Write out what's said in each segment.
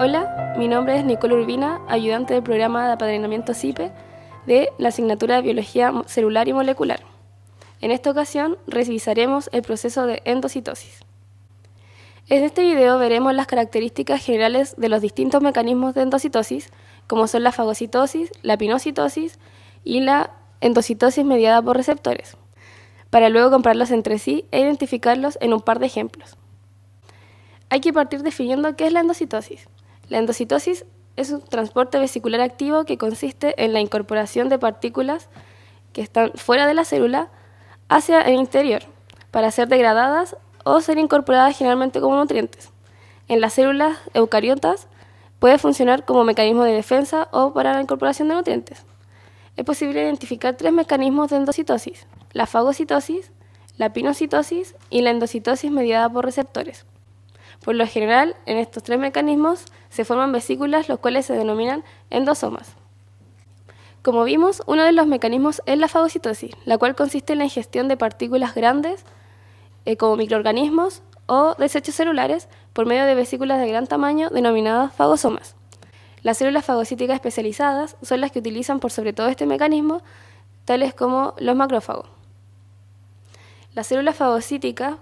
Hola, mi nombre es Nicole Urbina, ayudante del programa de apadrinamiento CIPE de la asignatura de Biología Celular y Molecular. En esta ocasión revisaremos el proceso de endocitosis. En este video veremos las características generales de los distintos mecanismos de endocitosis, como son la fagocitosis, la pinocitosis y la endocitosis mediada por receptores, para luego compararlos entre sí e identificarlos en un par de ejemplos. Hay que partir definiendo qué es la endocitosis. La endocitosis es un transporte vesicular activo que consiste en la incorporación de partículas que están fuera de la célula hacia el interior para ser degradadas o ser incorporadas generalmente como nutrientes. En las células eucariotas puede funcionar como mecanismo de defensa o para la incorporación de nutrientes. Es posible identificar tres mecanismos de endocitosis: la fagocitosis, la pinocitosis y la endocitosis mediada por receptores. Por lo general, en estos tres mecanismos se forman vesículas, los cuales se denominan endosomas. Como vimos, uno de los mecanismos es la fagocitosis, la cual consiste en la ingestión de partículas grandes, como microorganismos o desechos celulares, por medio de vesículas de gran tamaño denominadas fagosomas. Las células fagocíticas especializadas son las que utilizan por sobre todo este mecanismo, tales como los macrófagos. La célula fagocítica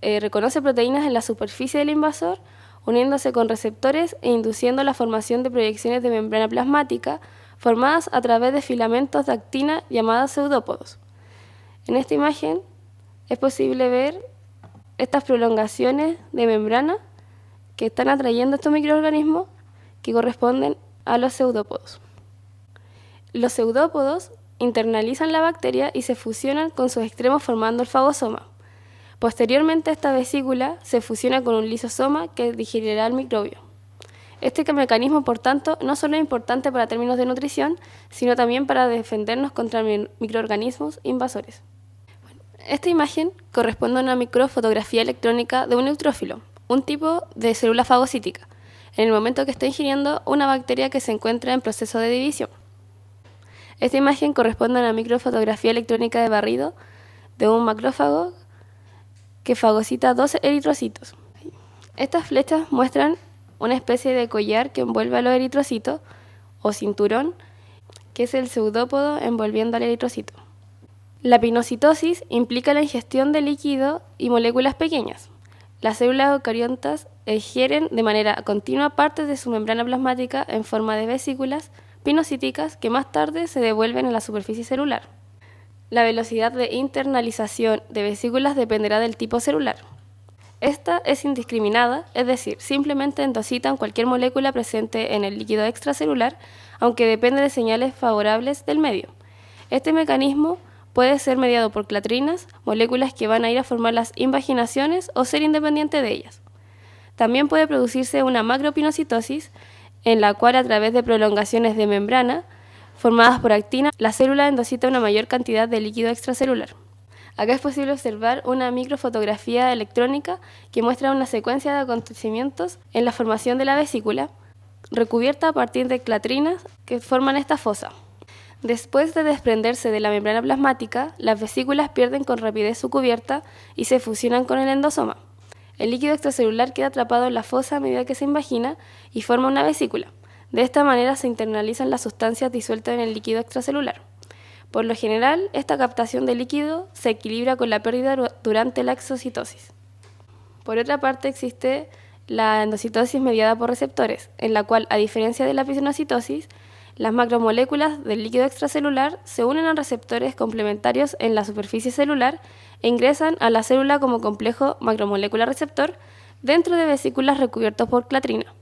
reconoce proteínas en la superficie del invasor, uniéndose con receptores e induciendo la formación de proyecciones de membrana plasmática formadas a través de filamentos de actina llamadas pseudópodos. En esta imagen es posible ver estas prolongaciones de membrana que están atrayendo estos microorganismos que corresponden a los pseudópodos. Los pseudópodos internalizan la bacteria y se fusionan con sus extremos formando el fagosoma. Posteriormente, esta vesícula se fusiona con un lisosoma que digerirá el microbio. Este mecanismo, por tanto, no solo es importante para términos de nutrición, sino también para defendernos contra microorganismos invasores. Esta imagen corresponde a una microfotografía electrónica de un neutrófilo, un tipo de célula fagocítica, en el momento que está ingiriendo una bacteria que se encuentra en proceso de división. Esta imagen corresponde a una microfotografía electrónica de barrido de un macrófago que fagocita 2 eritrocitos. Estas flechas muestran una especie de collar que envuelve a los eritrocitos, o cinturón, que es el pseudópodo envolviendo al eritrocito. La pinocitosis implica la ingestión de líquido y moléculas pequeñas. Las células eucariotas ingieren de manera continua partes de su membrana plasmática en forma de vesículas pinocíticas que más tarde se devuelven a la superficie celular. La velocidad de internalización de vesículas dependerá del tipo celular. Esta es indiscriminada, es decir, simplemente endocitan cualquier molécula presente en el líquido extracelular, aunque depende de señales favorables del medio. Este mecanismo puede ser mediado por clatrinas, moléculas que van a ir a formar las invaginaciones o ser independiente de ellas. También puede producirse una macropinocitosis, en la cual a través de prolongaciones de membrana formadas por actina, la célula endocita una mayor cantidad de líquido extracelular. Acá es posible observar una microfotografía electrónica que muestra una secuencia de acontecimientos en la formación de la vesícula, recubierta a partir de clatrinas que forman esta fosa. Después de desprenderse de la membrana plasmática, las vesículas pierden con rapidez su cubierta y se fusionan con el endosoma. El líquido extracelular queda atrapado en la fosa a medida que se invagina y forma una vesícula. De esta manera se internalizan las sustancias disueltas en el líquido extracelular. Por lo general, esta captación de líquido se equilibra con la pérdida durante la exocitosis. Por otra parte, existe la endocitosis mediada por receptores, en la cual, a diferencia de la pinocitosis, las macromoléculas del líquido extracelular se unen a receptores complementarios en la superficie celular e ingresan a la célula como complejo macromolécula-receptor dentro de vesículas recubiertos por clatrina.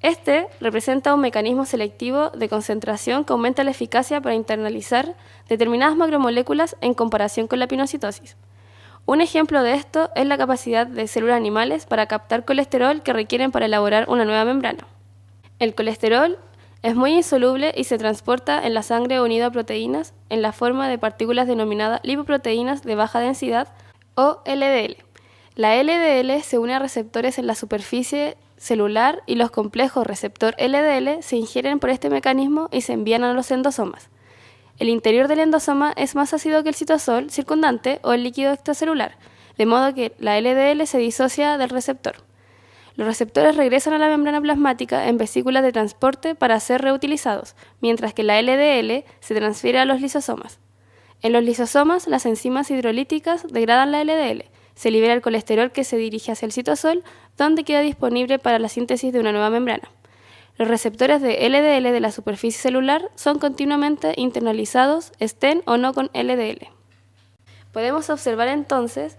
Este representa un mecanismo selectivo de concentración que aumenta la eficacia para internalizar determinadas macromoléculas en comparación con la pinocitosis. Un ejemplo de esto es la capacidad de células animales para captar colesterol que requieren para elaborar una nueva membrana. El colesterol es muy insoluble y se transporta en la sangre unido a proteínas en la forma de partículas denominadas lipoproteínas de baja densidad o LDL. La LDL se une a receptores en la superficie celular y los complejos receptor LDL se ingieren por este mecanismo y se envían a los endosomas. El interior del endosoma es más ácido que el citosol circundante o el líquido extracelular, de modo que la LDL se disocia del receptor. Los receptores regresan a la membrana plasmática en vesículas de transporte para ser reutilizados, mientras que la LDL se transfiere a los lisosomas. En los lisosomas, las enzimas hidrolíticas degradan la LDL, se libera el colesterol que se dirige hacia el citosol, donde queda disponible para la síntesis de una nueva membrana. Los receptores de LDL de la superficie celular son continuamente internalizados, estén o no con LDL. Podemos observar entonces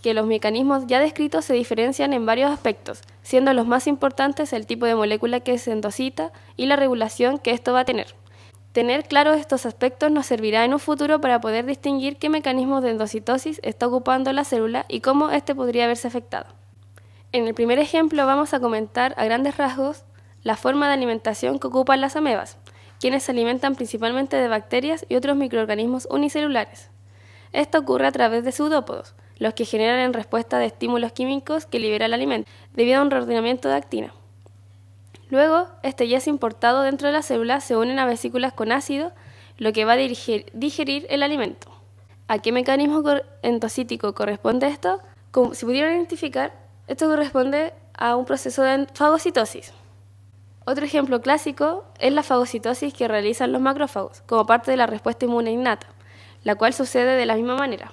que los mecanismos ya descritos se diferencian en varios aspectos, siendo los más importantes el tipo de molécula que se endocita y la regulación que esto va a tener. Tener claros estos aspectos nos servirá en un futuro para poder distinguir qué mecanismos de endocitosis está ocupando la célula y cómo éste podría verse afectado. En el primer ejemplo vamos a comentar a grandes rasgos la forma de alimentación que ocupan las amebas, quienes se alimentan principalmente de bacterias y otros microorganismos unicelulares. Esto ocurre a través de pseudópodos, los que generan en respuesta de estímulos químicos que libera el alimento, debido a un reordenamiento de actina. Luego, este ya es importado dentro de la célula, se unen a vesículas con ácido, lo que va a digerir el alimento. ¿A qué mecanismo endocítico corresponde esto? Como si pudieran identificar, esto corresponde a un proceso de fagocitosis. Otro ejemplo clásico es la fagocitosis que realizan los macrófagos, como parte de la respuesta inmune innata, la cual sucede de la misma manera.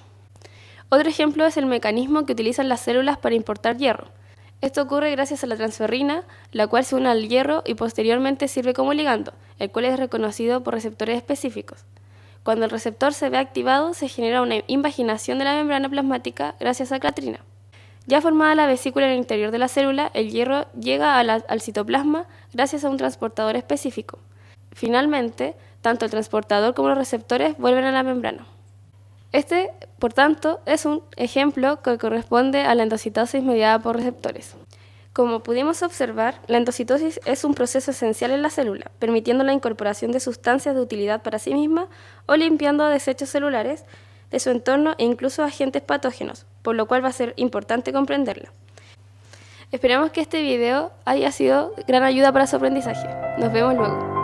Otro ejemplo es el mecanismo que utilizan las células para importar hierro. Esto ocurre gracias a la transferrina, la cual se une al hierro y posteriormente sirve como ligando, el cual es reconocido por receptores específicos. Cuando el receptor se ve activado, se genera una invaginación de la membrana plasmática gracias a clatrina. Ya formada la vesícula en el interior de la célula, el hierro llega al citoplasma gracias a un transportador específico. Finalmente, tanto el transportador como los receptores vuelven a la membrana. Este, por tanto, es un ejemplo que corresponde a la endocitosis mediada por receptores. Como pudimos observar, la endocitosis es un proceso esencial en la célula, permitiendo la incorporación de sustancias de utilidad para sí misma o limpiando desechos celulares de su entorno e incluso agentes patógenos, por lo cual va a ser importante comprenderla. Esperamos que este video haya sido gran ayuda para su aprendizaje. Nos vemos luego.